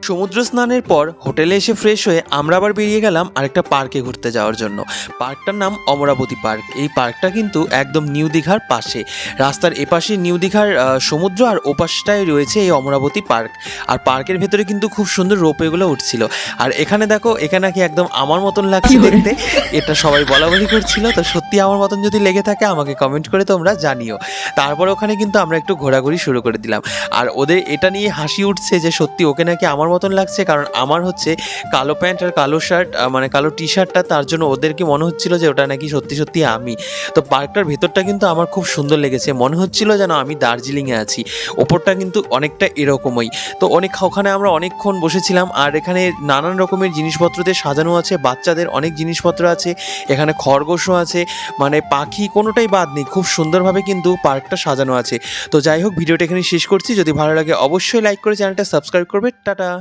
সমুদ্র স্নানের পর হোটেলে এসে ফ্রেশ হয়ে আমরা আবার বেরিয়ে গেলাম আরেকটা পার্কে ঘুরতে যাওয়ার জন্য। পার্কটার নাম অমরাবতী পার্ক। এই পার্কটা কিন্তু একদম নিউ দীঘার পাশে, রাস্তার এপাশে নিউ দীঘার সমুদ্র, আর ওপাশটায় রয়েছে এই অমরাবতী পার্ক। আর পার্কের ভেতরে কিন্তু খুব সুন্দর রোপওয়েগুলো উঠছিল। আর এখানে দেখো, এখানে নাকি একদম আমার মতন লাগছে দেখতে, এটা সবাই বলা বলি করছিল। তো সত্যি আমার মতন যদি লেগে থাকে আমাকে কমেন্ট করে তোমরা জানিও। তারপর ওখানে কিন্তু আমরা একটু ঘোরাঘুরি শুরু করে দিলাম। আর ওদের এটা নিয়ে হাসি উঠছে যে সত্যি ওকে নাকি আমার মতন লাগছে, কারণ আমার হচ্ছে কালো প্যান্ট আর কালো শার্ট, মানে কালো টি শার্টটা, তার জন্য ওদেরকে মনে হচ্ছিল যে ওটা নাকি সত্যি সত্যি আমি। তো পার্কটার ভেতরটা কিন্তু আমার খুব সুন্দর লেগেছে, মনে হচ্ছিল যেন আমি দার্জিলিংয়ে আছি। ওপরটা কিন্তু অনেকটা এরকমই। তো ওখানে আমরা অনেকক্ষণ বসেছিলাম। আর এখানে নানান রকমের জিনিসপত্র দিয়ে সাজানো আছে, বাচ্চাদের অনেক জিনিসপত্র আছে, এখানে খরগোশও আছে, মানে পাখি কোনোটাই বাদ নেই। খুব সুন্দরভাবে কিন্তু পার্কটা সাজানো আছে। তো যাই হোক, ভিডিওটা এখানে শেষ করছি। যদি ভালো লাগে অবশ্যই লাইক করে চ্যানেলটা সাবস্ক্রাইব করবে। টাটা।